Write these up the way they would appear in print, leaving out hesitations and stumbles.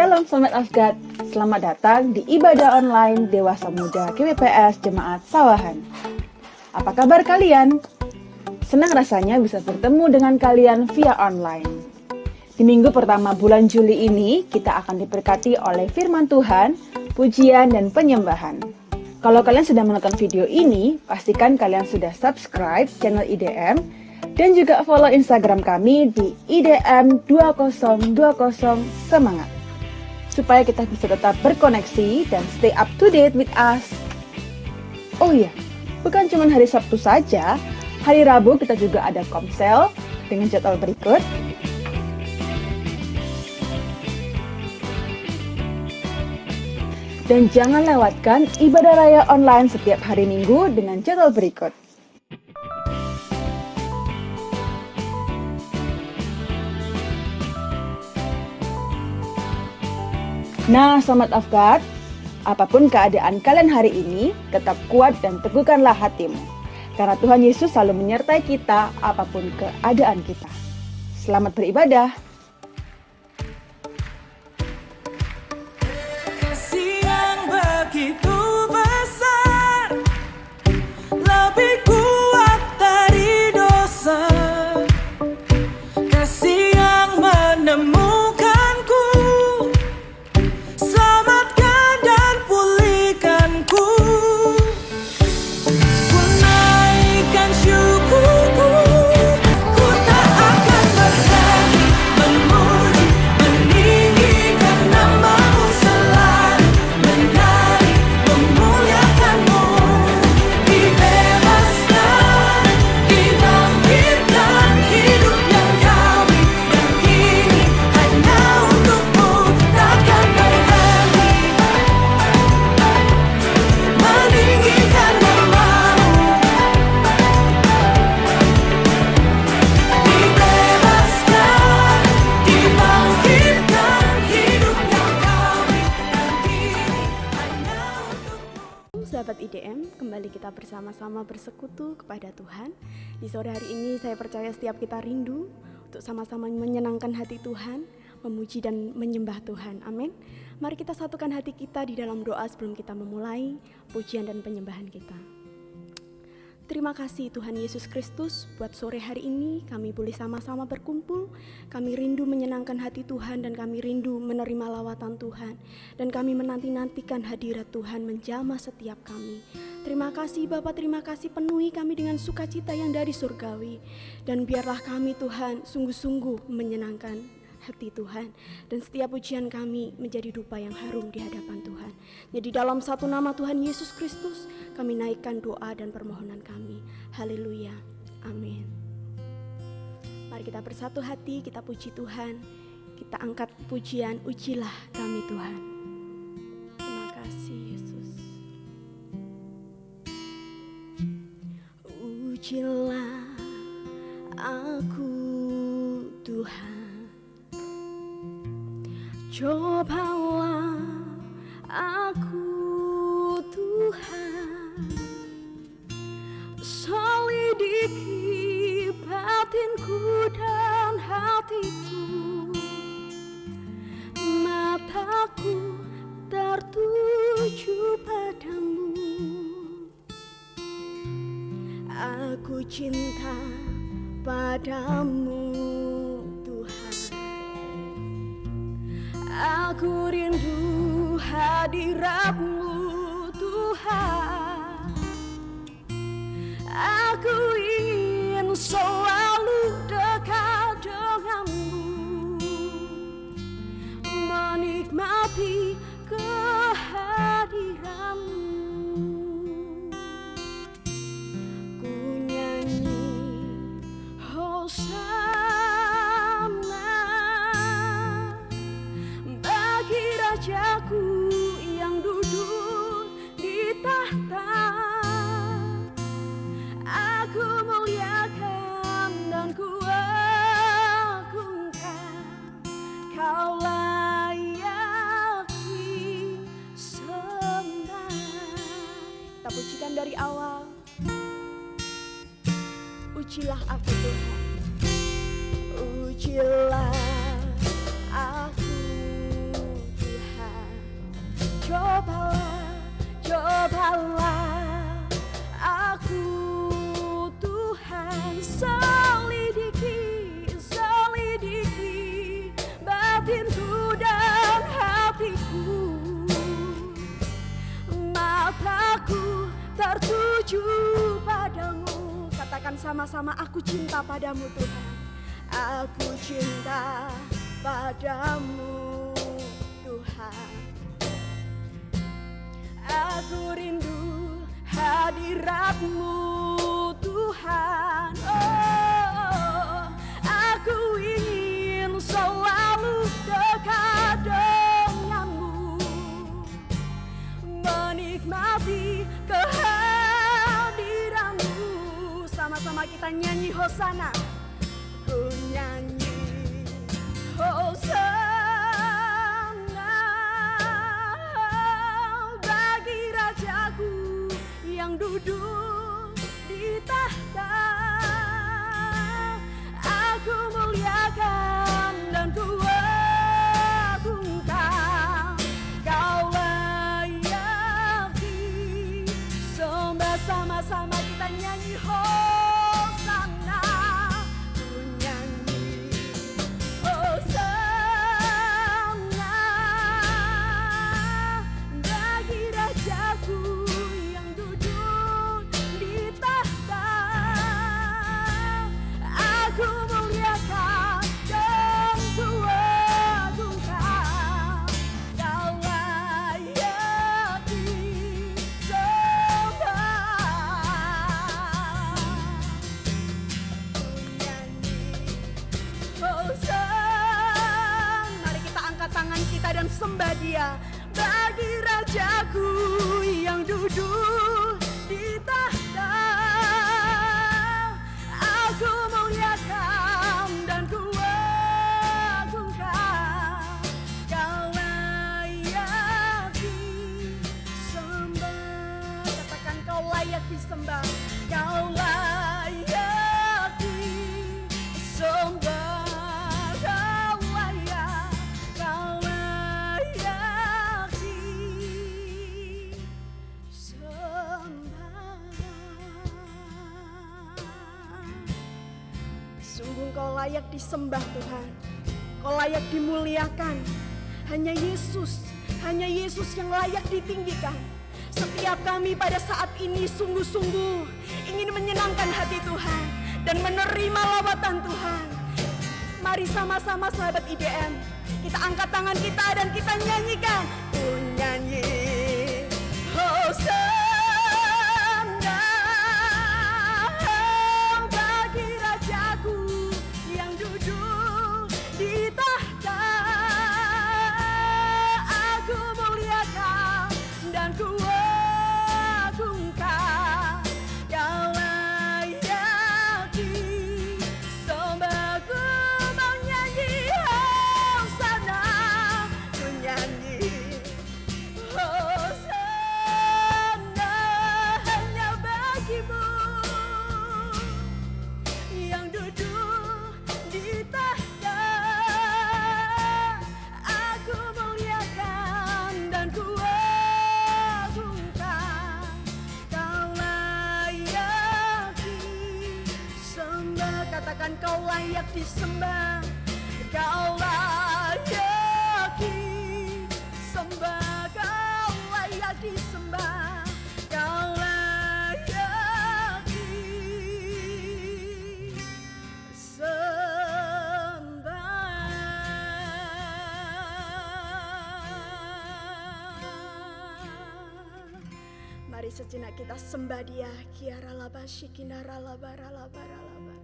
Shalom Soulmate of God, selamat datang di ibadah online Dewasa Muda KPPS Jemaat Sawahan. Apa kabar kalian? Senang rasanya bisa bertemu dengan kalian via online. Di minggu pertama bulan Juli ini, kita akan diberkati oleh firman Tuhan, pujian, dan penyembahan. Kalau kalian sudah menonton video ini, pastikan kalian sudah subscribe channel IDM dan juga follow Instagram kami di IDM2020 Semangat. Supaya kita bisa tetap berkoneksi dan stay up to date with us. Oh iya, bukan cuma hari Sabtu saja, hari Rabu kita juga ada komsel dengan jadwal berikut. Dan jangan lewatkan ibadah raya online setiap hari Minggu dengan jadwal berikut. Nah, Soulmate of God, apapun keadaan kalian hari ini, tetap kuat dan teguhkanlah hatimu. Karena Tuhan Yesus selalu menyertai kita apapun keadaan kita. Selamat beribadah. Kasih yang begitu besar, lebih kuat dari dosa. Kasih yang menemukanku, selamatkan dan pulihkanku. Ku naikkan syukurku, ku tak akan berhenti memuji, meninggikan nama-Mu selalu, menari, memuliakan-Mu. Dibebaskan, dibangkitkan, hidup yang kami dan kini hanya untuk-Mu, takkan berhenti meninggikan nama-Mu. Dibebaskan, dibangkitkan, hidup yang kami dan kini hanya untuk-Mu. Sahabat IDM, kembali kita bersama-sama bersekutu kepada Tuhan. Di sore hari ini saya percaya setiap kita rindu untuk sama-sama menyenangkan hati Tuhan, memuji dan menyembah Tuhan. Amin. Mari kita satukan hati kita di dalam doa sebelum kita memulai pujian dan penyembahan kita. Terima kasih Tuhan Yesus Kristus, buat sore hari ini kami boleh sama-sama berkumpul. Kami rindu menyenangkan hati Tuhan dan kami rindu menerima lawatan Tuhan. Dan kami menanti-nantikan hadirat Tuhan menjamah setiap kami. Terima kasih Bapa, terima kasih, penuhi kami dengan sukacita yang dari surgawi. Dan biarlah kami Tuhan sungguh-sungguh menyenangkan hati Tuhan, dan setiap pujian kami menjadi dupa yang harum di hadapan Tuhan. Jadi dalam satu nama Tuhan Yesus Kristus kami naikkan doa dan permohonan kami. Haleluya, amin. Mari kita bersatu hati, kita puji Tuhan. Kita angkat pujian, ujilah kami Tuhan. Terima kasih Yesus. Ujilah aku Tuhan, cobalah aku Tuhan, selidiki batinku dan hatiku, mataku tertuju padamu. Aku cinta padamu Tuhan, aku rindu hadirat-Mu Tuhan. Aku ingin selalu dekat denganmu, menikmati kehadiran-Mu. Ku nyanyi Hosana bagi Rajaku yang duduk di tahta. Aku muliakan dan ku agungkan, Kau layak disembah. Kita pujikan dari awal. Ujilah aku Tuhan, ujilah aku batinku dan hatiku, mataku tertuju padamu. Katakan sama-sama, aku cinta padamu Tuhan. Aku cinta padamu Tuhan. Aku rindu hadirat-Mu Tuhan. Oh, aku ingin selalu dekat denganmu, menikmati kehadiran-Mu. Sama-sama kita nyanyi Hosana. Ku nyanyi Hosana bagi Rajaku yang duduk di tahta. Aku muliakan dan ku agungkan, Kau layak disembah. Sama-sama kita nyanyi Hosana. Ku nyanyi Hosana bagi Rajaku yang duduk di tahta. Aku muliakan dan ku agungkan, Kau layak disembah. Ku nyanyi Hosana. Mari kita angkat tangan kita dan sembah Dia. Bagi Rajaku yang duduk di tahta, aku muliakan dan ku agungkan, Kau layak disembah. Katakan Kau layak disembah. Kau layak disembah. Kau layak disembah. Sungguh Kau layak disembah Tuhan. Kau layak dimuliakan. Hanya Yesus yang layak ditinggikan. Setiap kami pada saat ini sungguh-sungguh ingin menyenangkan hati Tuhan dan menerima lawatan Tuhan. Mari sama-sama sahabat IDM, kita angkat tangan kita dan kita nyanyikan. Ku nyanyi Hosana bagi Rajaku yang duduk di tahta. Aku muliakan dan ku agungkan, Kau layak disembah. Ku mau nyanyi Hosana. Ku nyanyi Hosana hanya bagimu yang duduk di tahta. Aku muliakan dan ku agungkan, Kau layak disembah. Katakan Kau layak disembah. Kau layak disembah. Kau layak disembah. Kau layak disembah. Mari sejenak kita sembah Dia. Kiara laba shikinara laba ralaba ralaba.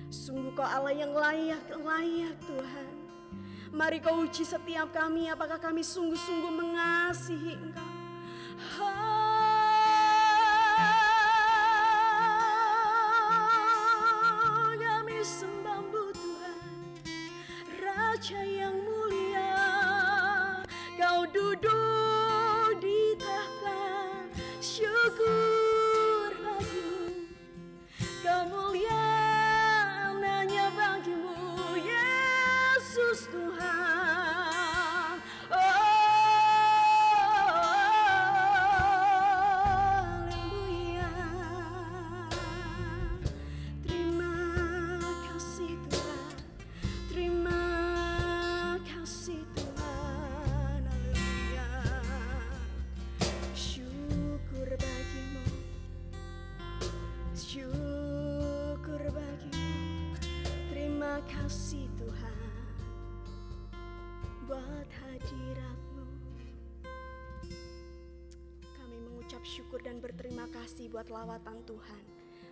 Sungguh Kau Allah yang layak Tuhan. Mari Kau uji setiap kami, apakah kami sungguh-sungguh mengasihi Engkau. Kami sembah-Mu Tuhan, Raja yang mulia. Kau duduk di tahta, syukur bagimu. Kemuliaan hanya bagi-Mu, Yesus Tuhan. Haleluya. Terima kasih Tuhan. Terima bersyukur dan berterima kasih buat lawatan Tuhan.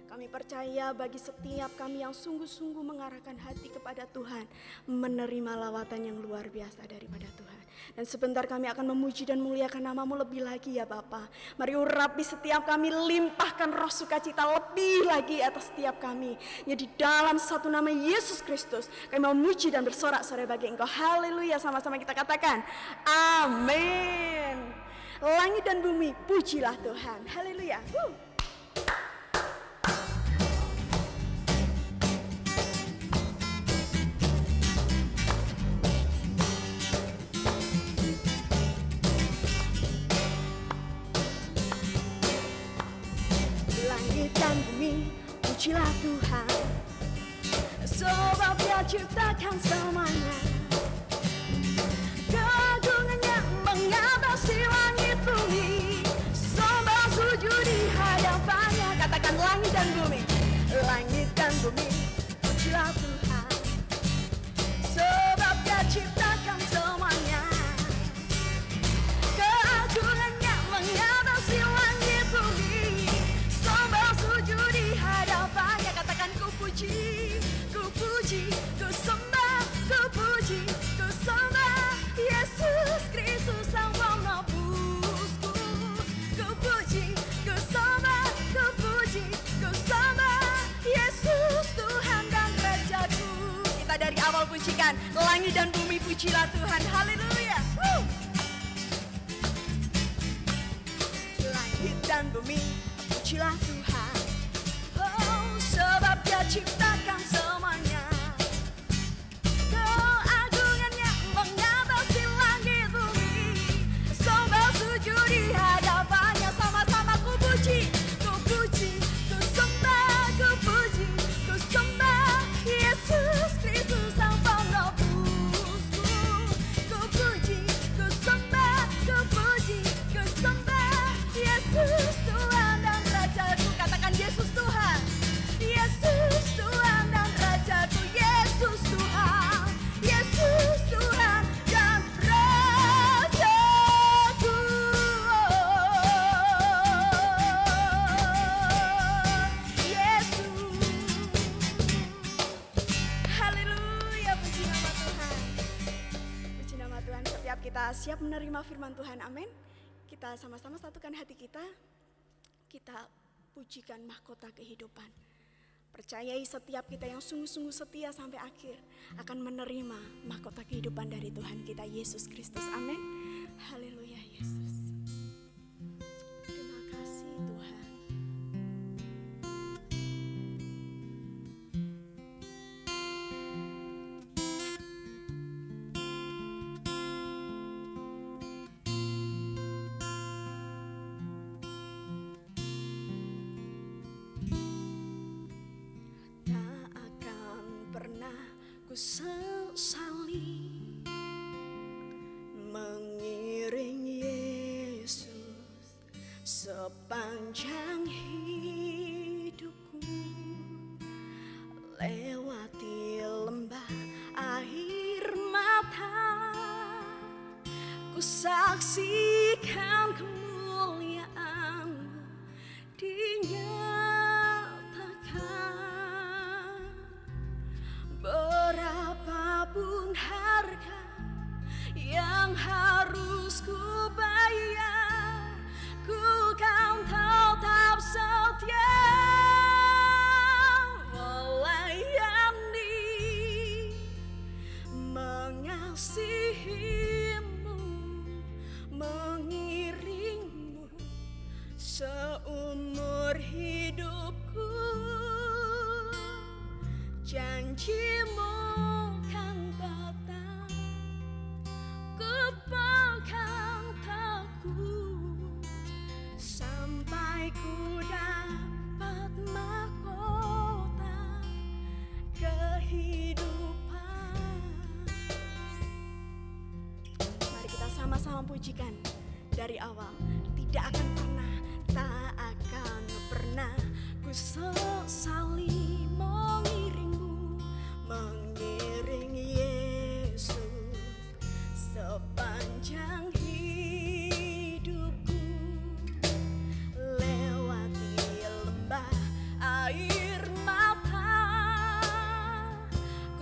Kami percaya bagi setiap kami yang sungguh-sungguh mengarahkan hati kepada Tuhan, menerima lawatan yang luar biasa daripada Tuhan. Dan sebentar kami akan memuji dan memuliakan nama-Mu lebih lagi ya Bapa. Mari urapi setiap kami, limpahkan roh sukacita lebih lagi atas setiap kami. Ya di dalam satu nama Yesus Kristus, kami memuji dan bersorak-sorai bagi Engkau. Haleluya, sama-sama kita katakan, amin. Langit dan bumi, pujilah Tuhan. Haleluya. Langit dan bumi, pujilah Tuhan, sebab Dia ciptakan semuanya. Keagungannya mengatasi langit bumi, sembah sujud di hadapannya. Katakan langit dan bumi, langit dan bumi, pujilah Tuhan, sebab Dia ciptakan semuanya. Keagungannya mengatasi langit bumi, sembah sujud di hadapannya. Katakan ku puji, ku puji, ku sembah, ku puji, ku sembah Yesus Kristus Sang Penebusku. Ku puji, ku sembah, ku puji, ku sembah Yesus Tuhan dan Rajaku. Kita dari awal pujikan, langit dan bumi pujilah Tuhan. Haleluya. Langit dan bumi pujilah Tuhan, oh sebab Dia ciptakan semuanya. Keagungannya mengatasi langit bumi, sembah sujud di hadapannya. Sama-sama ku puji, ku puji, ku sembah, ku puji, ku sembah Yesus Kristus Sang Penebusku. Ku puji, ku sembah, ku puji, ku sembah Yesus Tuhan dan Rajaku. Katakan Yesus Tuhan, Yesus Tuhan dan Rajaku. Yesus Tuhan, Yesus Tuhan dan Rajaku. Yesus. Haleluya, puji nama Tuhan. Puji nama Tuhan. Setiap kita siap menerima firman Tuhan, amin. Kita sama-sama satukan hati kita. Kita pujikan mahkota kehidupan. Percayai setiap kita yang sungguh-sungguh setia sampai akhir akan menerima mahkota kehidupan dari Tuhan kita Yesus Kristus. Amin. Haleluya Yesus. Terima kasih Tuhan. Tak akan pernah ku sesali mengiring Yesus sepanjang hidupku, lewati lembah air mata, ku saksikan kemuliaan-Mu dinyatakan. Berapapun harga yang harus ku bayar, ku kan tetap setia melayani, mengasihi-Mu, mengiring-Mu seumur hidupku. Janji-Mu kan tetap, ku pegang teguh sampai ku dapat mahkota kehidupan. Mari kita sama-sama pujikan dari awal. Tidak akan pernah, tak akan pernah ku sesali mengiring-Mu, mengiring Yesus sepanjang hidupku,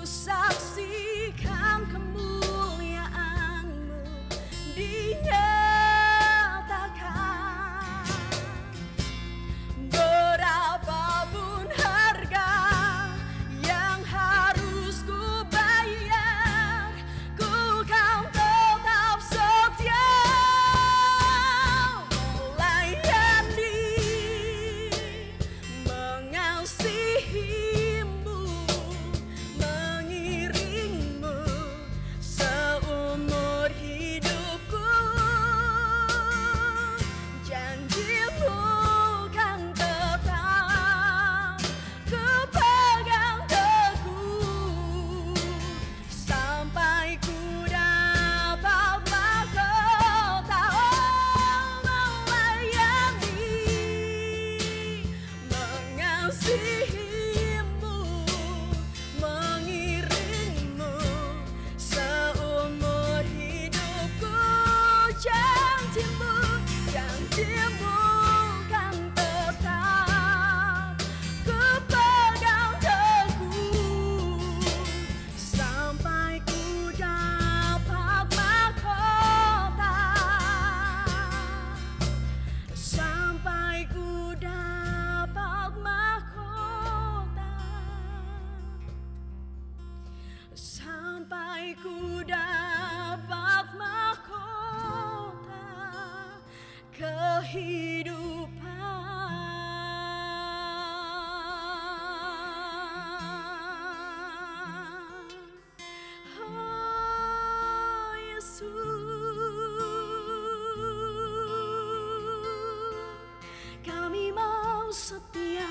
ku saksikan kemuliaan-Mu dinyatakan. Berapapun harga yang harus ku bayar, ku kan tetap setia melayani, mengasihi-Mu, mengiring-Mu seumur hidupku. Janji-Mu kan tetap ku pegang teguh sampai ku dapat mahkota. Melayani, mengasihi-Mu, mengiring-Mu seumur hidupku. Janji-Mu, janji-Mu kan tetap ku pegang teguh sampai ku dapat mahkota, sampai ku dapat mahkota, sampai ku dapat mahkota kehidupan. Oh Yesus, kami mau setia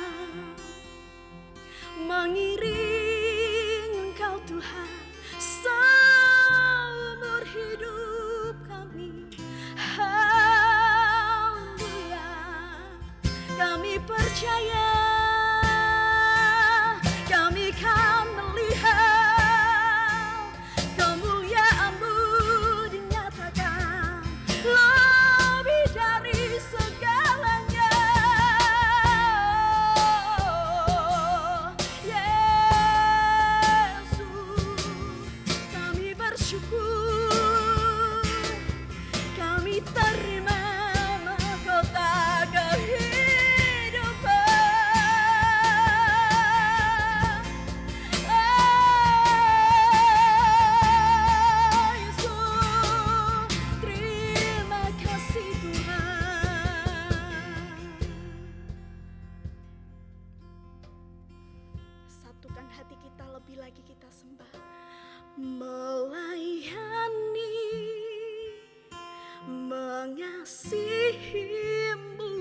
mengiring Engkau Tuhan seumur hidup kami. Haleluya, kami percaya kami kan melihat kemuliaan-Mu dinyatakan lebih dari segalanya. Yesus, kami bersyukur, kami terima mahkota kehidupan. Oh Yesus, terima kasih Tuhan. Satukan hati kita, lebih lagi kita sembah. Melayani, mengasihi-Mu,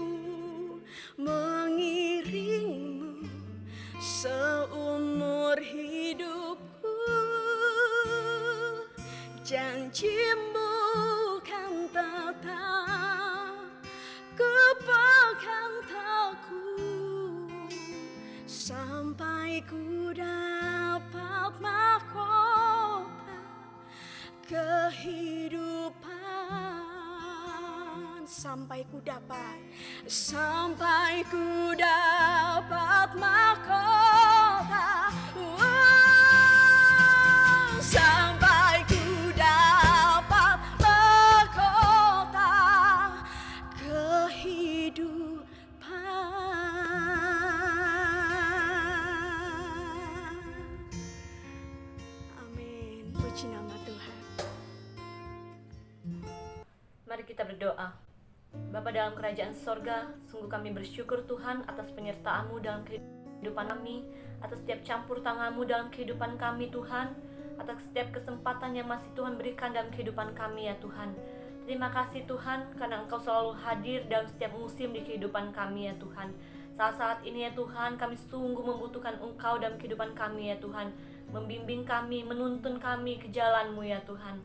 mengiring-Mu seumur hidupku. Janji-Mu kan tetap ku pegang teguh sampai ku dapat mahkota kehidupan. Sampai ku dapat mahkota. Sampai ku dapat mahkota kehidupan. Amin. Puji nama Tuhan. Mari kita berdoa. Bapa dalam kerajaan sorga, sungguh kami bersyukur Tuhan atas penyertaan-Mu dalam kehidupan kami, atas setiap campur tangan-Mu dalam kehidupan kami Tuhan, atas setiap kesempatan yang masih Tuhan berikan dalam kehidupan kami ya Tuhan. Terima kasih Tuhan karena Engkau selalu hadir dalam setiap musim di kehidupan kami ya Tuhan. Saat-saat ini ya Tuhan, kami sungguh membutuhkan Engkau dalam kehidupan kami ya Tuhan. Membimbing kami, menuntun kami ke jalan-Mu ya Tuhan.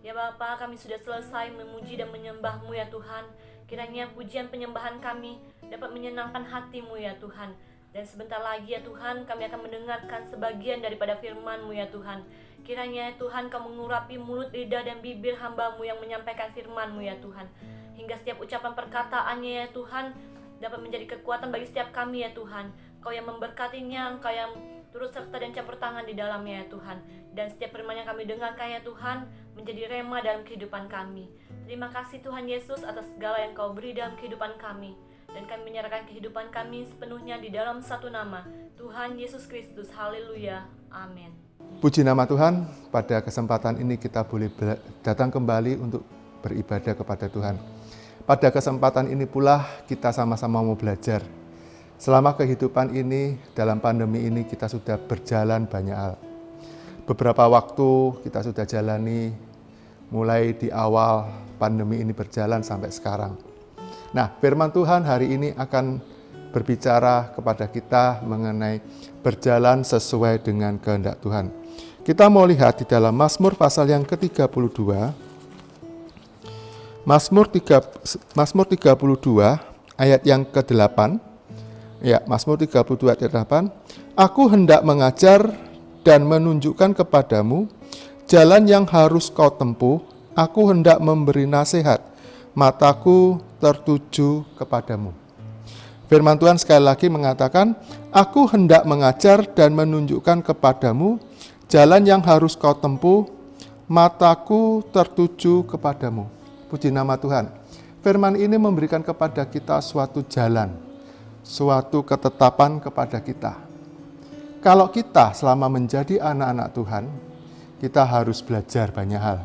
Ya Bapa, kami sudah selesai memuji dan menyembah-Mu ya Tuhan. Kiranya pujian penyembahan kami dapat menyenangkan hati-Mu ya Tuhan. Dan sebentar lagi ya Tuhan, kami akan mendengarkan sebagian daripada firman-Mu ya Tuhan. Kiranya ya Tuhan, Kau mengurapi mulut, lidah, dan bibir hamba-Mu yang menyampaikan firman-Mu ya Tuhan. Hingga setiap ucapan perkataannya ya Tuhan dapat menjadi kekuatan bagi setiap kami ya Tuhan. Kau yang memberkatinya, Engkau yang turut serta dan campur tangan di dalamnya ya Tuhan. Dan setiap firman yang kami dengarkan ya Tuhan, menjadi rema dalam kehidupan kami. Terima kasih Tuhan Yesus atas segala yang Kau beri dalam kehidupan kami. Dan kami menyerahkan kehidupan kami sepenuhnya di dalam satu nama, Tuhan Yesus Kristus. Haleluya. Amin. Puji nama Tuhan, pada kesempatan ini kita boleh datang kembali untuk beribadah kepada Tuhan. Pada kesempatan ini pula kita sama-sama mau belajar. Selama kehidupan ini, dalam pandemi ini kita sudah berjalan banyak hal. Beberapa waktu kita sudah jalani, mulai di awal pandemi ini berjalan sampai sekarang. Nah, firman Tuhan hari ini akan berbicara kepada kita mengenai berjalan sesuai dengan kehendak Tuhan. Kita mau lihat di dalam Mazmur pasal yang ke-32. Mazmur 32 ayat yang ke-8. Ya, Mazmur 32 ayat 8. Aku hendak mengajar dan menunjukkan kepadamu jalan yang harus kau tempuh. Aku hendak memberi nasihat. Mataku tertuju kepadamu. Firman Tuhan sekali lagi mengatakan, aku hendak mengajar dan menunjukkan kepadamu jalan yang harus kau tempuh, mataku tertuju kepadamu. Puji nama Tuhan. Firman ini memberikan kepada kita suatu jalan, suatu ketetapan kepada kita. Kalau kita selama menjadi anak-anak Tuhan, kita harus belajar banyak hal.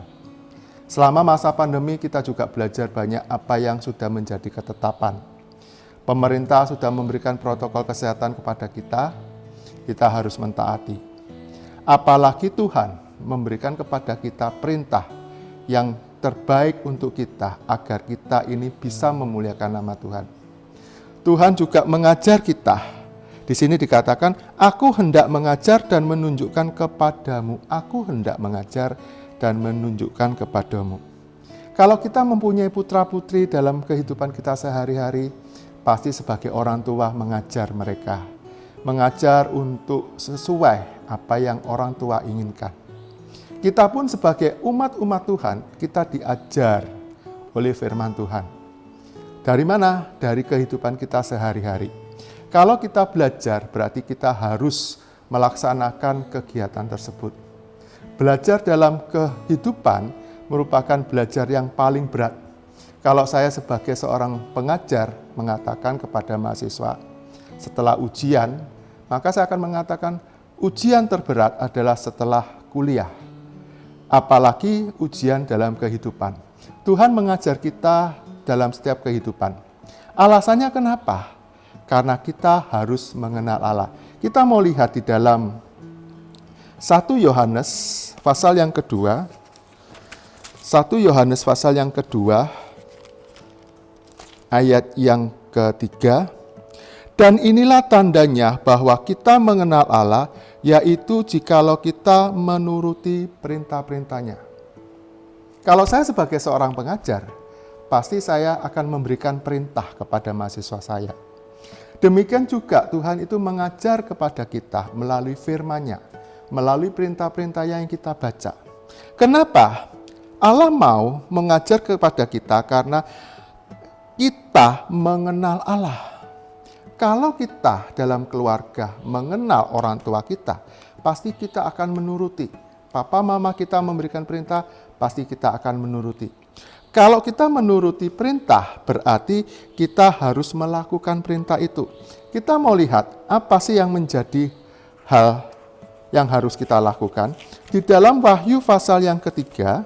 Selama masa pandemi kita juga belajar banyak apa yang sudah menjadi ketetapan. Pemerintah sudah memberikan protokol kesehatan kepada kita harus mentaati. Apalagi Tuhan memberikan kepada kita perintah yang terbaik untuk kita agar kita ini bisa memuliakan nama Tuhan. Tuhan juga mengajar kita. Di sini dikatakan, aku hendak mengajar dan menunjukkan kepadamu. Aku hendak mengajar dan menunjukkan kepadamu. Kalau kita mempunyai putra-putri dalam kehidupan kita sehari-hari, pasti sebagai orang tua mengajar mereka. Mengajar untuk sesuai apa yang orang tua inginkan. Kita pun sebagai umat-umat Tuhan, kita diajar oleh firman Tuhan. Dari mana? Dari kehidupan kita sehari-hari. Kalau kita belajar, berarti kita harus melaksanakan kegiatan tersebut. Belajar dalam kehidupan merupakan belajar yang paling berat. Kalau saya sebagai seorang pengajar mengatakan kepada mahasiswa setelah ujian, maka saya akan mengatakan ujian terberat adalah setelah kuliah. Apalagi ujian dalam kehidupan. Tuhan mengajar kita dalam setiap kehidupan. Alasannya kenapa? Karena kita harus mengenal Allah. Kita mau lihat di dalam 1 Yohanes pasal yang kedua. 1 Yohanes pasal yang kedua ayat yang ketiga. Dan inilah tandanya bahwa kita mengenal Allah, yaitu jikalau kita menuruti perintah-perintahnya. Kalau saya sebagai seorang pengajar, pasti saya akan memberikan perintah kepada mahasiswa saya. Demikian juga Tuhan itu mengajar kepada kita melalui firman-Nya, melalui perintah-perintah yang kita baca. Kenapa? Allah mau mengajar kepada kita karena kita mengenal Allah. Kalau kita dalam keluarga mengenal orang tua kita, pasti kita akan menuruti. Papa mama kita memberikan perintah, pasti kita akan menuruti. Kalau kita menuruti perintah, berarti kita harus melakukan perintah itu. Kita mau lihat apa sih yang menjadi hal yang harus kita lakukan. Di dalam Wahyu pasal yang ketiga,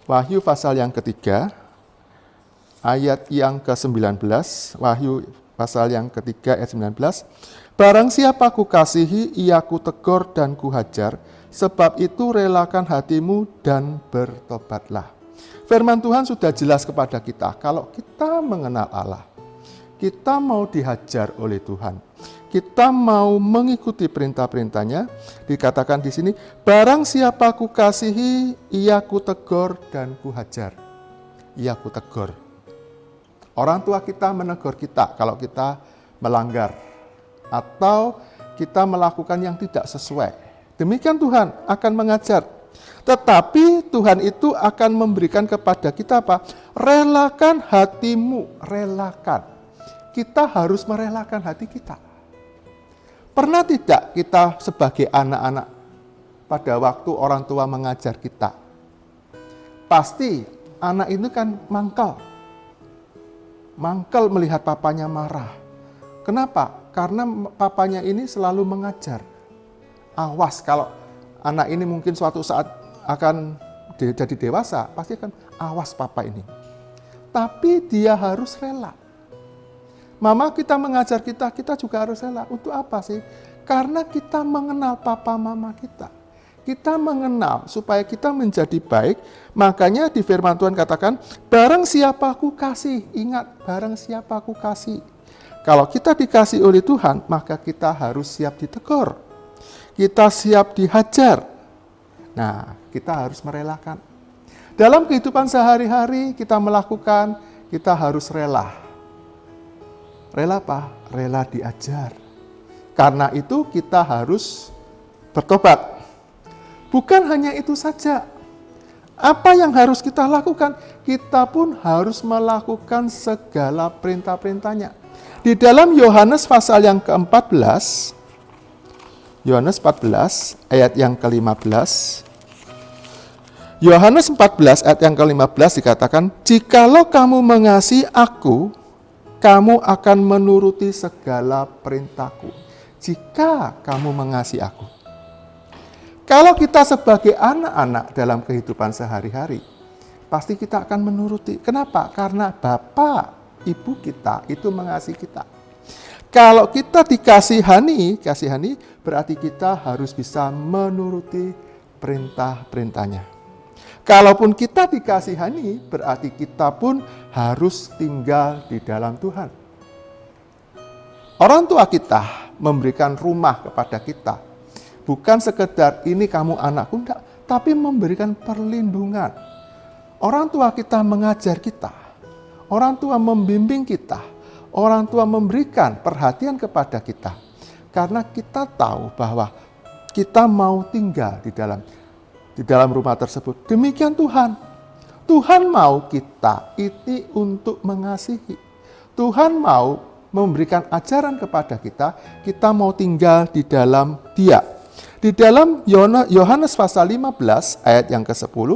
Wahyu pasal yang ketiga, ayat yang ke-19, Wahyu pasal yang ketiga ayat 19. Barang siapa kukasihi, ia kutegur dan kuhajar, sebab itu relakan hatimu dan bertobatlah. Firman Tuhan sudah jelas kepada kita, kalau kita mengenal Allah, kita mau dihajar oleh Tuhan, kita mau mengikuti perintah-perintahnya, dikatakan di sini, barang siapa kukasihi, ia kutegur dan kuhajar. Ia kutegur. Orang tua kita menegur kita kalau kita melanggar atau kita melakukan yang tidak sesuai. Demikian Tuhan akan mengajar. Tetapi Tuhan itu akan memberikan kepada kita apa? Relakan hatimu, relakan. Kita harus merelakan hati kita. Pernah tidak kita sebagai anak-anak pada waktu orang tua mengajar kita? Pasti anak itu kan mangkal. Mangkal melihat papanya marah. Kenapa? Karena papanya ini selalu mengajar. Awas kalau anak ini mungkin suatu saat akan jadi dewasa, pasti akan awas papa ini. Tapi dia harus rela. Mama kita mengajar kita, kita juga harus rela. Untuk apa sih? Karena kita mengenal papa mama kita. Kita mengenal supaya kita menjadi baik. Makanya di firman Tuhan katakan, barang siapa aku kasih. Ingat, barang siapa aku kasih. Kalau kita dikasih oleh Tuhan, maka kita harus siap ditegur. Kita siap dihajar. Nah, kita harus merelakan. Dalam kehidupan sehari-hari kita melakukan, kita harus rela. Rela apa? Rela diajar. Karena itu kita harus bertobat. Bukan hanya itu saja. Apa yang harus kita lakukan? Kita pun harus melakukan segala perintah-perintahnya. Di dalam Yohanes pasal yang ke-14, Yohanes 14 ayat yang ke-15, Yohanes 14 ayat yang ke-15 dikatakan, jikalau kamu mengasihi aku, kamu akan menuruti segala perintahku. Jika kamu mengasihi aku. Kalau kita sebagai anak-anak dalam kehidupan sehari-hari, pasti kita akan menuruti. Kenapa? Karena Bapa, Ibu kita itu mengasihi kita. Kalau kita dikasihani, berarti kita harus bisa menuruti perintah-perintahnya. Kalaupun kita dikasihani, berarti kita pun harus tinggal di dalam Tuhan. Orang tua kita memberikan rumah kepada kita. Bukan sekedar ini kamu anakku, enggak, tapi memberikan perlindungan. Orang tua kita mengajar kita. Orang tua membimbing kita. Orang tua memberikan perhatian kepada kita. Karena kita tahu bahwa kita mau tinggal di dalam rumah tersebut. Demikian Tuhan. Tuhan mau kita ini untuk mengasihi. Tuhan mau memberikan ajaran kepada kita. Kita mau tinggal di dalam Dia. Di dalam Yohanes pasal 15 ayat yang ke-10,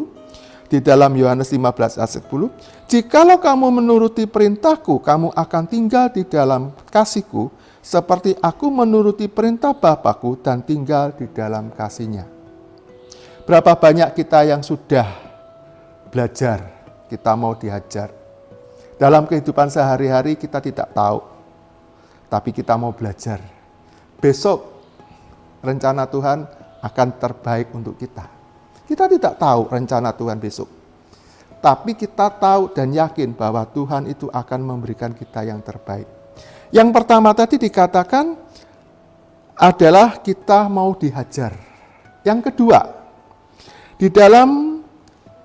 di dalam Yohanes 15 ayat 10, jikalau kamu menuruti perintahku, kamu akan tinggal di dalam kasihku, seperti aku menuruti perintah Bapakku dan tinggal di dalam kasihnya. Berapa banyak kita yang sudah belajar, kita mau dihajar. Dalam kehidupan sehari-hari kita tidak tahu, tapi kita mau belajar. Besok rencana Tuhan akan terbaik untuk kita. Kita tidak tahu rencana Tuhan besok. Tapi kita tahu dan yakin bahwa Tuhan itu akan memberikan kita yang terbaik. Yang pertama tadi dikatakan adalah kita mau dihajar. Yang kedua, di dalam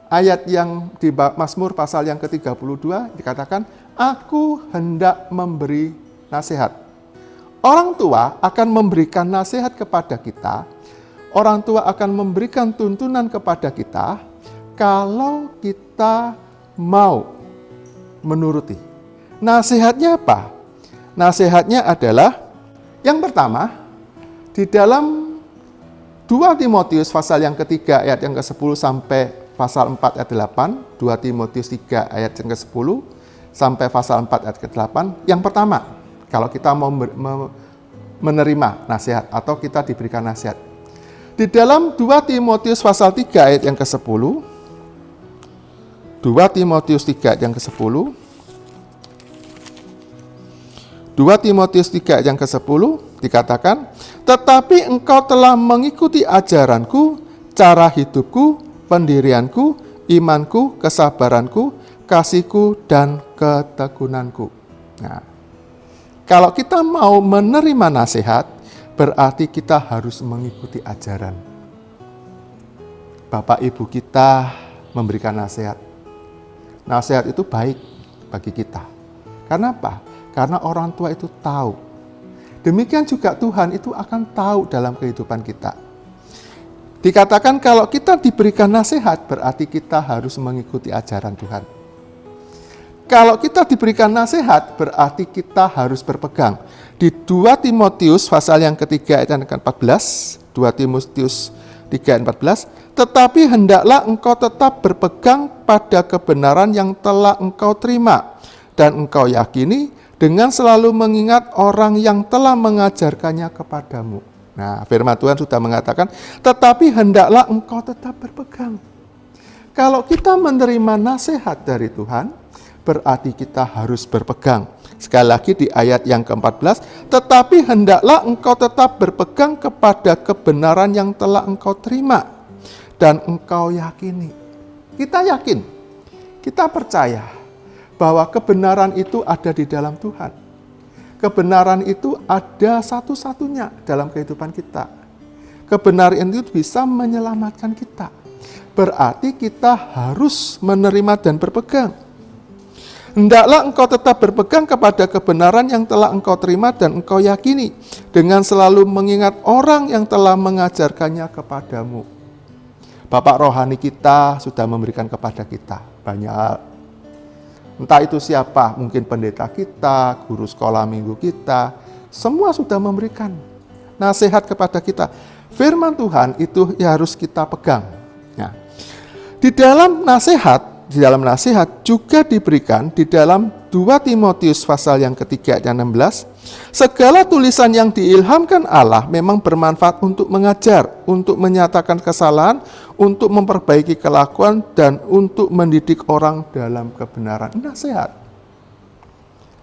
ayat yang di Mazmur pasal yang ke-32 dikatakan, aku hendak memberi nasihat. Orang tua akan memberikan nasihat kepada kita, orang tua akan memberikan tuntunan kepada kita, kalau kita mau menuruti. Nasihatnya apa? Nasihatnya adalah, yang pertama, di dalam 2 Timotius pasal yang ketiga ayat yang ke-10 sampai pasal 4 ayat 8, 2 Timotius 3 ayat yang ke-10 sampai pasal 4 ayat ke-8, yang pertama, kalau kita mau menerima nasihat atau kita diberikan nasihat. Di dalam 2 Timotius pasal 3 ayat yang ke-10, 2 Timotius 3 ayat yang ke-10, 2 Timotius 3 ayat yang ke-10 dikatakan, tetapi engkau telah mengikuti ajaranku, cara hidupku, pendirianku, imanku, kesabaranku, kasihku, dan ketekunanku. Nah, kalau kita mau menerima nasihat, berarti kita harus mengikuti ajaran. Bapak Ibu kita memberikan nasihat. Nasihat itu baik bagi kita. Karena apa? Karena orang tua itu tahu. Demikian juga Tuhan itu akan tahu dalam kehidupan kita. Dikatakan kalau kita diberikan nasihat, berarti kita harus mengikuti ajaran Tuhan. Kalau kita diberikan nasihat, berarti kita harus berpegang. Di 2 Timotius pasal yang ketiga ayat yang ke-14, 2 Timotius 3 ayat 14, tetapi hendaklah engkau tetap berpegang pada kebenaran yang telah engkau terima dan engkau yakini dengan selalu mengingat orang yang telah mengajarkannya kepadamu. Nah, firman Tuhan sudah mengatakan, tetapi hendaklah engkau tetap berpegang. Kalau kita menerima nasihat dari Tuhan, berarti kita harus berpegang. Sekali lagi di ayat yang ke-14, tetapi hendaklah engkau tetap berpegang kepada kebenaran yang telah engkau terima dan engkau yakini. Kita yakin, kita percaya bahwa kebenaran itu ada di dalam Tuhan. Kebenaran itu ada satu-satunya dalam kehidupan kita. Kebenaran itu bisa menyelamatkan kita. Berarti kita harus menerima dan berpegang. Hendaklah engkau tetap berpegang kepada kebenaran yang telah engkau terima dan engkau yakini, dengan selalu mengingat orang yang telah mengajarkannya kepadamu. Bapak rohani kita sudah memberikan kepada kita banyak. Entah itu siapa, mungkin pendeta kita, guru sekolah minggu kita, semua sudah memberikan nasihat kepada kita. Firman Tuhan itu harus kita pegang. Nah, di dalam nasihat juga diberikan di dalam 2 Timotius pasal yang ketiga ayat 16, segala tulisan yang diilhamkan Allah memang bermanfaat untuk mengajar, untuk menyatakan kesalahan, untuk memperbaiki kelakuan, dan untuk mendidik orang dalam kebenaran. Nasihat.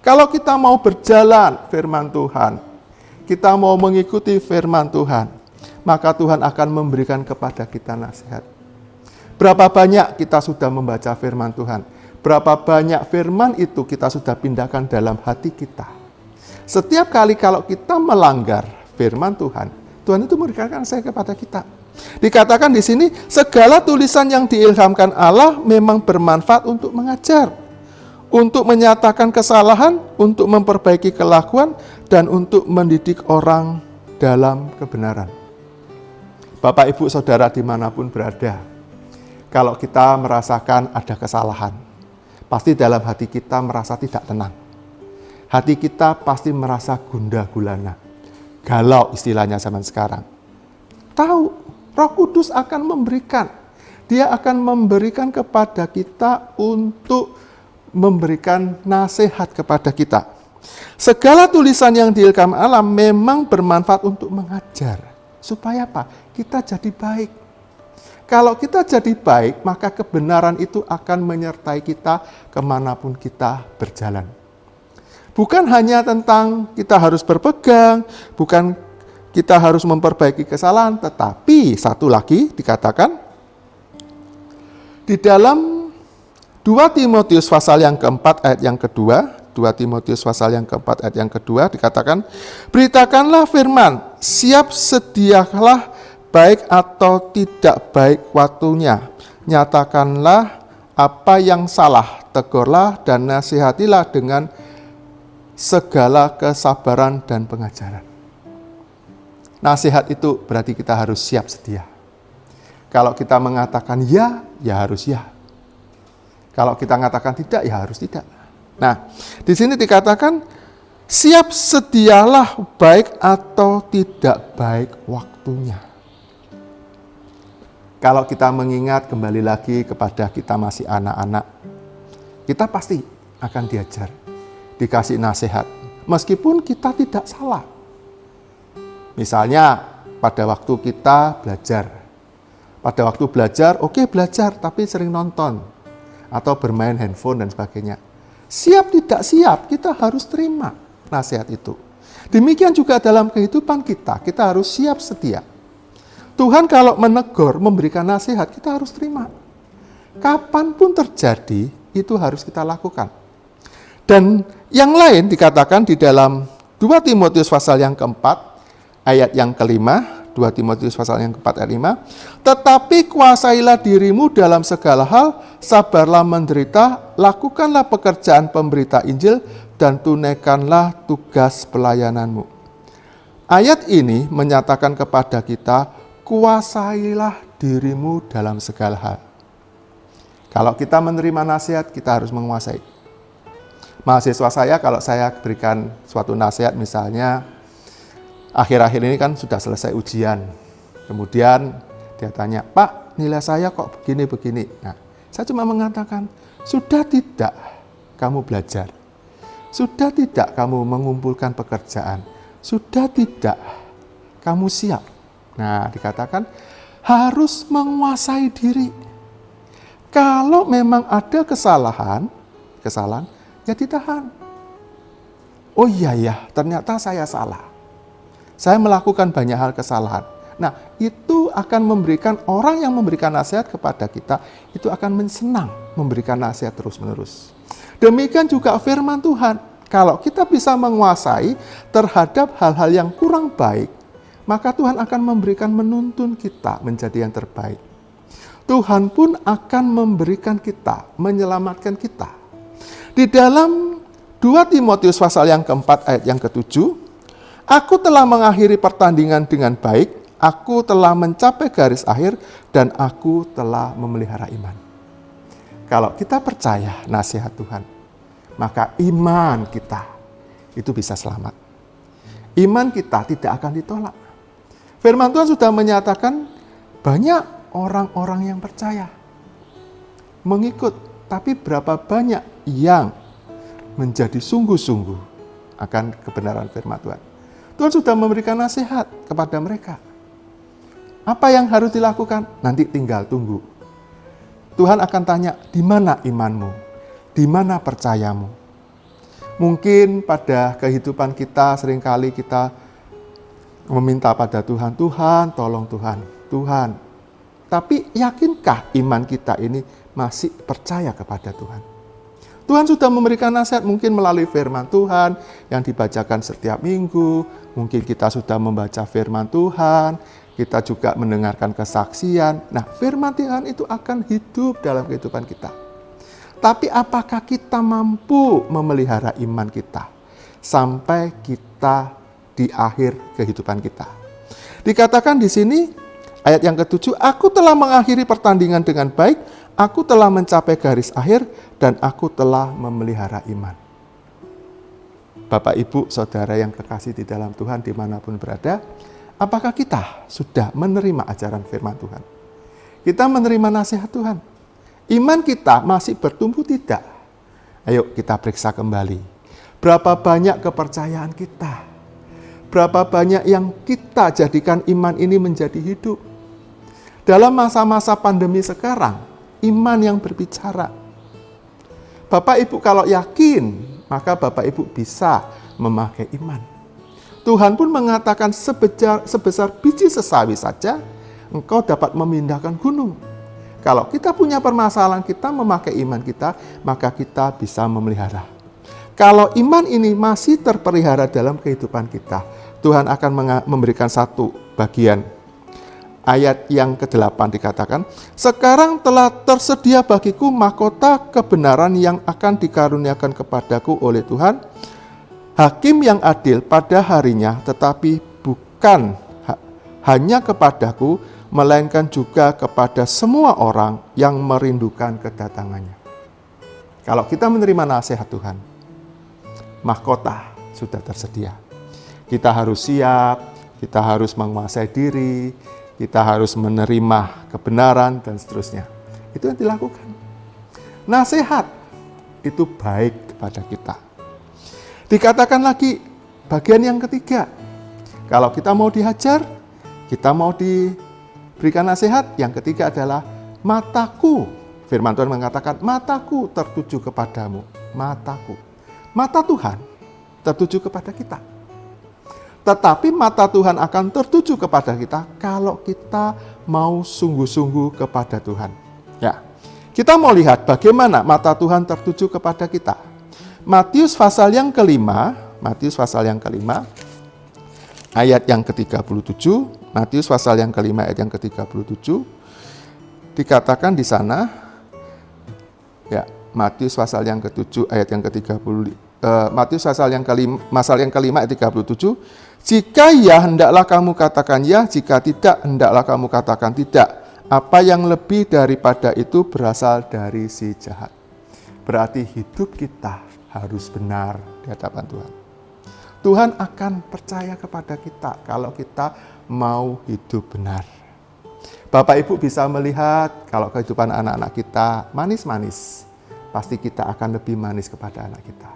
Kalau kita mau berjalan firman Tuhan, kita mau mengikuti firman Tuhan, maka Tuhan akan memberikan kepada kita nasihat. Berapa banyak kita sudah membaca firman Tuhan? Berapa banyak firman itu kita sudah pindahkan dalam hati kita? Setiap kali kalau kita melanggar firman Tuhan, Tuhan itu memberikan nasihat kepada kita. Dikatakan di sini, segala tulisan yang diilhamkan Allah memang bermanfaat untuk mengajar, untuk menyatakan kesalahan, untuk memperbaiki kelakuan, dan untuk mendidik orang dalam kebenaran. Bapak, Ibu, Saudara dimanapun berada, kalau kita merasakan ada kesalahan, pasti dalam hati kita merasa tidak tenang. Hati kita pasti merasa gundah gulana, galau istilahnya zaman sekarang. Tahu, Roh Kudus akan memberikan. Dia akan memberikan kepada kita untuk memberikan nasihat kepada kita. Segala tulisan yang diilhamkan Allah memang bermanfaat untuk mengajar. Supaya apa? Kita jadi baik. Kalau kita jadi baik, maka kebenaran itu akan menyertai kita kemanapun kita berjalan. Bukan hanya tentang kita harus berpegang, bukan kita harus memperbaiki kesalahan, tetapi satu lagi dikatakan, di dalam 2 Timotius pasal yang keempat ayat yang kedua, 2 Timotius pasal yang keempat ayat yang kedua dikatakan, beritakanlah firman, siap sedialah baik atau tidak baik waktunya. Nyatakanlah apa yang salah, tegurlah dan nasihatilah dengan segala kesabaran dan pengajaran. Nasihat itu berarti kita harus siap sedia. Kalau kita mengatakan ya, ya harus ya. Kalau kita mengatakan tidak, ya harus tidak. Nah, di sini dikatakan siap sedialah baik atau tidak baik waktunya. Kalau kita mengingat kembali lagi kepada kita masih anak-anak, kita pasti akan diajar, dikasih nasihat, meskipun kita tidak salah. Misalnya pada waktu kita belajar, oke belajar, tapi sering nonton, atau bermain handphone dan sebagainya. Siap tidak siap, kita harus terima nasihat itu. Demikian juga dalam kehidupan kita harus siap sedia. Tuhan kalau menegur, memberikan nasihat, kita harus terima. Kapanpun terjadi, itu harus kita lakukan. Dan yang lain dikatakan di dalam 2 Timotius pasal yang keempat, ayat yang kelima, 2 Timotius pasal yang keempat ayat 5, tetapi kuasailah dirimu dalam segala hal, sabarlah menderita, lakukanlah pekerjaan pemberita Injil, dan tunaikanlah tugas pelayananmu. Ayat ini menyatakan kepada kita, kuasailah dirimu dalam segala hal. Kalau kita menerima nasihat, kita harus menguasai. Mahasiswa saya kalau saya berikan suatu nasihat, misalnya akhir-akhir ini kan sudah selesai ujian. Kemudian dia tanya, "Pak, nilai saya kok begini-begini?" Nah, saya cuma mengatakan, sudah tidak kamu belajar? Sudah tidak kamu mengumpulkan pekerjaan? Sudah tidak kamu siap? Nah, dikatakan harus menguasai diri. Kalau memang ada kesalahan ya ditahan. Oh iya ya, ternyata saya salah. Saya melakukan banyak hal kesalahan. Nah, itu akan memberikan orang yang memberikan nasihat kepada kita, itu akan senang memberikan nasihat terus-menerus. Demikian juga firman Tuhan. Kalau kita bisa menguasai terhadap hal-hal yang kurang baik, maka Tuhan akan memberikan menuntun kita menjadi yang terbaik. Tuhan pun akan memberikan kita, menyelamatkan kita. Di dalam 2 Timotius pasal yang keempat ayat yang ke-7, aku telah mengakhiri pertandingan dengan baik, aku telah mencapai garis akhir, dan aku telah memelihara iman. Kalau kita percaya nasihat Tuhan, maka iman kita itu bisa selamat. Iman kita tidak akan ditolak. Firman Tuhan sudah menyatakan banyak orang-orang yang percaya, mengikut, tapi berapa banyak yang menjadi sungguh-sungguh akan kebenaran firman Tuhan. Tuhan sudah memberikan nasihat kepada mereka. Apa yang harus dilakukan? Nanti tinggal tunggu. Tuhan akan tanya, di mana imanmu? Di mana percayamu? Mungkin pada kehidupan kita seringkali kita meminta pada Tuhan, Tuhan tolong Tuhan. Tapi yakinkah iman kita ini masih percaya kepada Tuhan? Tuhan sudah memberikan nasihat mungkin melalui firman Tuhan yang dibacakan setiap minggu. Mungkin kita sudah membaca firman Tuhan, kita juga mendengarkan kesaksian. Nah, firman Tuhan itu akan hidup dalam kehidupan kita. Tapi apakah kita mampu memelihara iman kita sampai kita di akhir kehidupan kita? Dikatakan di sini ayat yang ke-7, aku telah mengakhiri pertandingan dengan baik, aku telah mencapai garis akhir, dan aku telah memelihara iman. Bapak, Ibu, Saudara yang kekasih di dalam Tuhan dimanapun berada, apakah kita sudah menerima ajaran firman Tuhan? Kita menerima nasihat Tuhan. Iman kita masih bertumbuh tidak? Ayo kita periksa kembali. Berapa banyak kepercayaan kita? Berapa banyak yang kita jadikan iman ini menjadi hidup? Dalam masa-masa pandemi sekarang, iman yang berbicara. Bapak Ibu kalau yakin, maka Bapak Ibu bisa memakai iman. Tuhan pun mengatakan sebesar biji sesawi saja, engkau dapat memindahkan gunung. Kalau kita punya permasalahan, kita memakai iman kita, maka kita bisa memelihara. Kalau iman ini masih terpelihara dalam kehidupan kita, Tuhan akan memberikan satu bagian. Ayat yang ke-8 dikatakan, sekarang telah tersedia bagiku mahkota kebenaran yang akan dikaruniakan kepadaku oleh Tuhan, Hakim yang adil pada harinya, tetapi bukan hanya kepadaku, melainkan juga kepada semua orang yang merindukan kedatangannya. Kalau kita menerima nasihat Tuhan, mahkota sudah tersedia. Kita harus siap, kita harus menguasai diri, kita harus menerima kebenaran, dan seterusnya. Itu yang dilakukan. Nasihat itu baik kepada kita. Dikatakan lagi, bagian yang ketiga, kalau kita mau dihajar, kita mau diberikan nasihat, yang ketiga adalah mataku. Firman Tuhan mengatakan, mataku tertuju kepadamu. Mataku. Mata Tuhan tertuju kepada kita. Tetapi mata Tuhan akan tertuju kepada kita kalau kita mau sungguh-sungguh kepada Tuhan. Ya, kita mau lihat bagaimana mata Tuhan tertuju kepada kita. Matius pasal yang kelima, ayat yang ke-37, Matius pasal yang kelima ayat yang ke-37, dikatakan di sana, ya, Matius pasal yang ke-7 ayat yang ke-30, Matius pasal yang kelima ayat 37, jika ya hendaklah kamu katakan ya, jika tidak hendaklah kamu katakan tidak. Apa yang lebih daripada itu berasal dari si jahat. Berarti hidup kita harus benar di hadapan Tuhan. Tuhan akan percaya kepada kita kalau kita mau hidup benar. Bapak Ibu bisa melihat kalau kehidupan anak-anak kita manis-manis, pasti kita akan lebih manis kepada anak kita.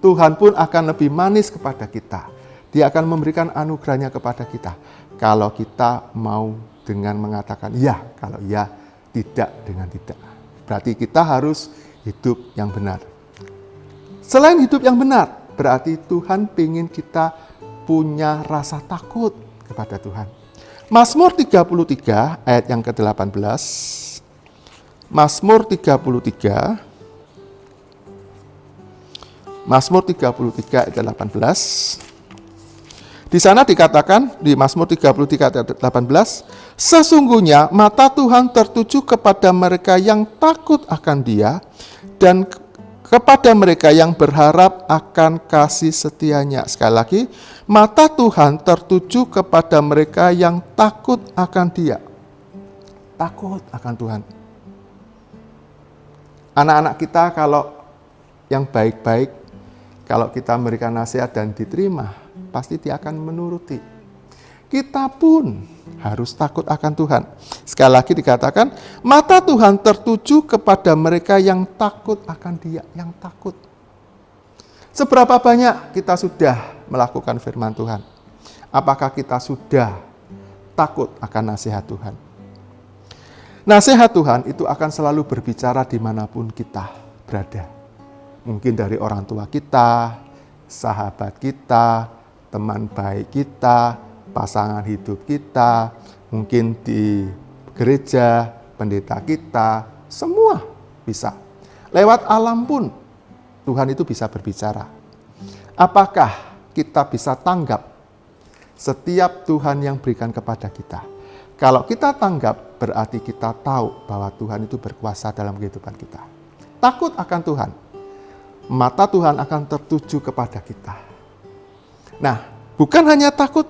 Tuhan pun akan lebih manis kepada kita. Dia akan memberikan anugerahnya kepada kita. Kalau kita mau dengan mengatakan ya, kalau ya, tidak dengan tidak. Berarti kita harus hidup yang benar. Selain hidup yang benar, berarti Tuhan ingin kita punya rasa takut kepada Tuhan. Mazmur 33 ayat yang ke-18. Mazmur 33 ayat 18. Di sana dikatakan di Mazmur 33 ayat 18, sesungguhnya mata Tuhan tertuju kepada mereka yang takut akan Dia dan kepada mereka yang berharap akan kasih setianya. Sekali lagi, mata Tuhan tertuju kepada mereka yang takut akan Dia. Takut akan Tuhan. Anak-anak kita kalau yang baik-baik, kalau kita memberikan nasihat dan diterima, pasti dia akan menuruti. Kita pun harus takut akan Tuhan. Sekali lagi dikatakan, mata Tuhan tertuju kepada mereka yang takut akan Dia, yang takut. Seberapa banyak kita sudah melakukan firman Tuhan? Apakah kita sudah takut akan nasihat Tuhan? Nasihat Tuhan itu akan selalu berbicara dimanapun kita berada. Mungkin dari orang tua kita, sahabat kita, teman baik kita, pasangan hidup kita, mungkin di gereja, pendeta kita, semua bisa. Lewat alam pun Tuhan itu bisa berbicara. Apakah kita bisa tanggap setiap Tuhan yang berikan kepada kita? Kalau kita tanggap, berarti kita tahu bahwa Tuhan itu berkuasa dalam kehidupan kita. Takut akan Tuhan. Mata Tuhan akan tertuju kepada kita. Nah, bukan hanya takut,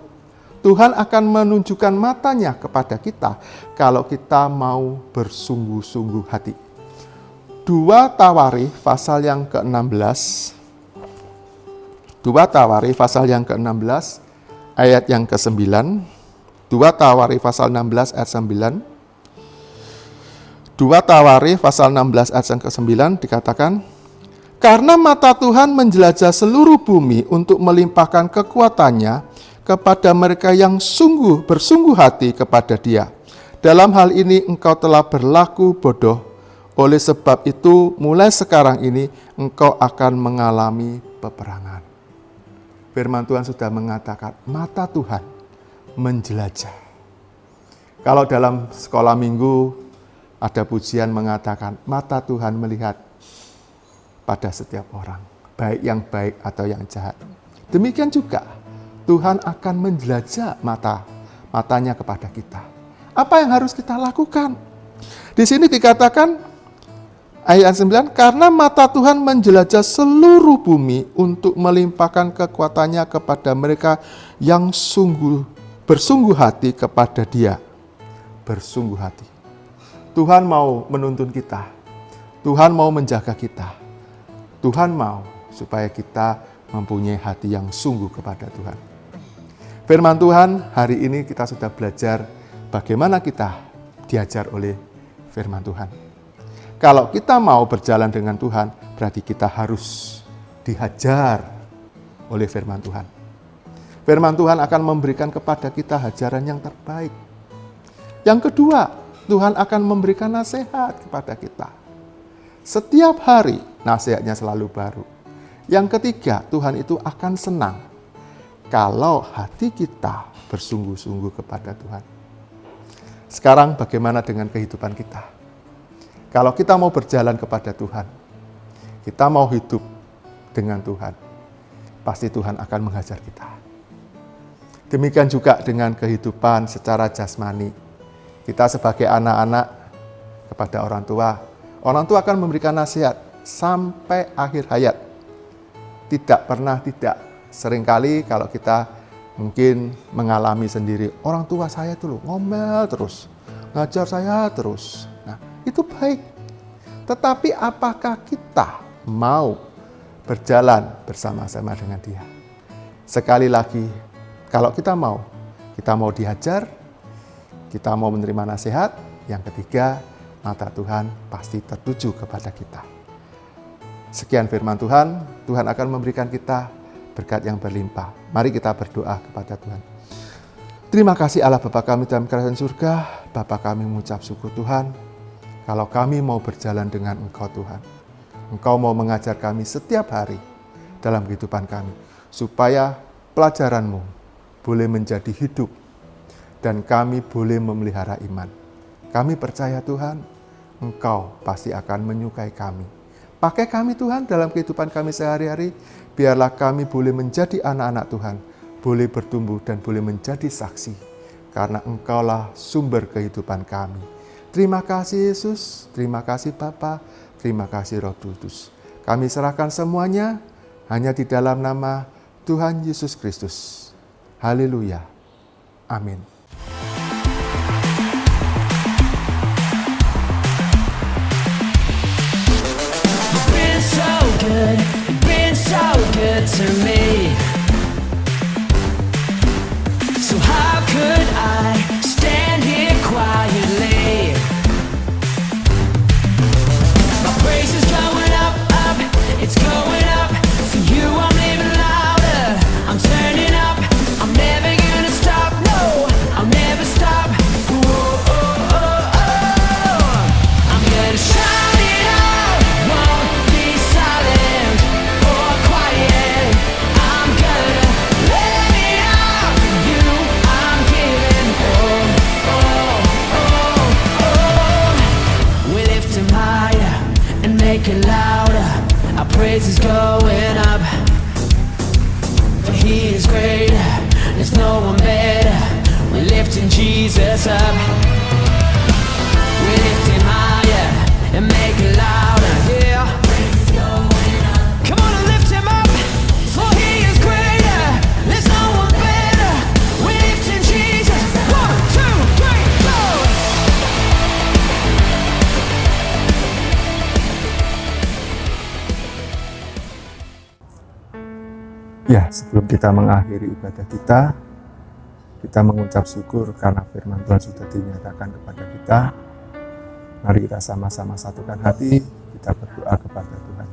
Tuhan akan menunjukkan matanya kepada kita kalau kita mau bersungguh-sungguh hati. 2 Tawarikh pasal yang ke-16. 2 Tawarikh pasal yang ke-16 ayat yang ke-9. 2 Tawarikh pasal 16 ayat 9. 2 Tawarikh pasal 16 ayat yang ke-9 dikatakan, karena mata Tuhan menjelajah seluruh bumi untuk melimpahkan kekuatannya kepada mereka yang bersungguh hati kepada Dia. Dalam hal ini engkau telah berlaku bodoh. Oleh sebab itu, mulai sekarang ini engkau akan mengalami peperangan. Firman Tuhan sudah mengatakan, mata Tuhan menjelajah. Kalau dalam sekolah minggu ada pujian mengatakan, mata Tuhan melihat pada setiap orang, baik yang baik atau yang jahat. Demikian juga Tuhan akan menjelajah matanya kepada kita. Apa yang harus kita lakukan? Di sini dikatakan ayat 9, karena mata Tuhan menjelajah seluruh bumi untuk melimpahkan kekuatannya kepada mereka yang bersungguh hati kepada Dia. Bersungguh hati. Tuhan mau menuntun kita. Tuhan mau menjaga kita. Tuhan mau supaya kita mempunyai hati yang sungguh kepada Tuhan. Firman Tuhan, hari ini kita sudah belajar bagaimana kita diajar oleh firman Tuhan. Kalau kita mau berjalan dengan Tuhan, berarti kita harus dihajar oleh firman Tuhan. Firman Tuhan akan memberikan kepada kita hajaran yang terbaik. Yang kedua, Tuhan akan memberikan nasihat kepada kita. Setiap hari nasihatnya selalu baru. Yang ketiga, Tuhan itu akan senang kalau hati kita bersungguh-sungguh kepada Tuhan. Sekarang bagaimana dengan kehidupan kita? Kalau kita mau berjalan kepada Tuhan, kita mau hidup dengan Tuhan, pasti Tuhan akan menghajar kita. Demikian juga dengan kehidupan secara jasmani. Kita sebagai anak-anak kepada orang tua akan memberikan nasihat sampai akhir hayat. Tidak pernah tidak. Seringkali kalau kita mungkin mengalami sendiri, orang tua saya itu ngomel terus, ngajar saya terus. Nah, itu baik. Tetapi apakah kita mau berjalan bersama-sama dengan Dia. Sekali lagi, kalau kita mau dihajar, kita mau menerima nasihat, yang ketiga, mata Tuhan pasti tertuju kepada kita. Sekian firman Tuhan, Tuhan akan memberikan kita berkat yang berlimpah. Mari kita berdoa kepada Tuhan. Terima kasih Allah Bapa kami dalam kerajaan surga, Bapa kami mengucap syukur Tuhan, kalau kami mau berjalan dengan Engkau Tuhan. Engkau mau mengajar kami setiap hari dalam kehidupan kami, supaya pelajaran-Mu boleh menjadi hidup, dan kami boleh memelihara iman. Kami percaya Tuhan, Engkau pasti akan menyukai kami. Pakai kami Tuhan dalam kehidupan kami sehari-hari, biarlah kami boleh menjadi anak-anak Tuhan, boleh bertumbuh dan boleh menjadi saksi, karena Engkaulah sumber kehidupan kami. Terima kasih Yesus, terima kasih Bapa, terima kasih Roh Kudus. Kami serahkan semuanya hanya di dalam nama Tuhan Yesus Kristus. Haleluya. Amin. Been so good to me. So how could I stand here quietly? My praise is going up, up, it's going up. For you I'm living louder, I'm turning up. I'm never gonna stop, no, I'll never stop. Whoa, oh, oh, oh. I'm gonna shout it out, won't be silent or quiet. I'm gonna let it out for you. I'm giving we lift him higher and make it louder. Our praise is going up, for he is greater, there's no one better. We're lifting Jesus up. We lift him higher and make it louder, yeah. Come on and lift him up, for he is greater, there's no one better. We're lifting Jesus. 1, 2, 3, go! Ya, sebelum kita mengakhiri ibadah kita mengucap syukur karena firman Tuhan sudah dinyatakan kepada kita. Mari kita sama-sama satukan hati, kita berdoa kepada Tuhan.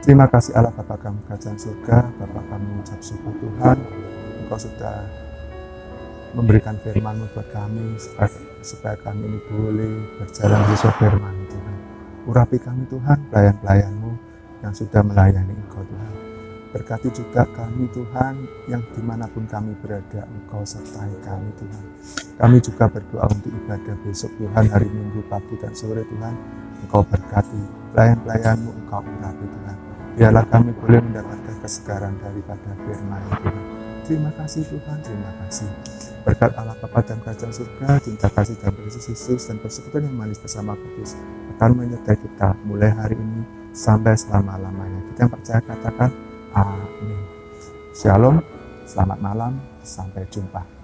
Terima kasih Allah Bapa kami kerajaan surga, Bapa kami mengucap syukur Tuhan, Engkau sudah memberikan firman-Mu buat kami, supaya kami ini boleh berjalan sesuai firman Tuhan. Urapi kami Tuhan, pelayan-pelayan-Mu yang sudah melayani Engkau Tuhan. Berkati juga kami Tuhan, yang dimanapun kami berada, Engkau sertai kami Tuhan. Kami juga berdoa untuk ibadah besok Tuhan, hari Minggu pagi dan sore Tuhan. Engkau berkati pelayan-pelayan-Mu, Engkau urapi Tuhan. Biarlah kami boleh mendapatkan kesegaran daripada firman Tuhan. Terima kasih Tuhan, terima kasih. Berkat Allah Bapa dan kerajaan surga, cinta kasih dan Yesus dan persekutuan yang manis bersama Kudus akan menyertai kita mulai hari ini sampai selama-lamanya. Kita yang percaya katakan amin. Shalom, selamat malam, sampai jumpa.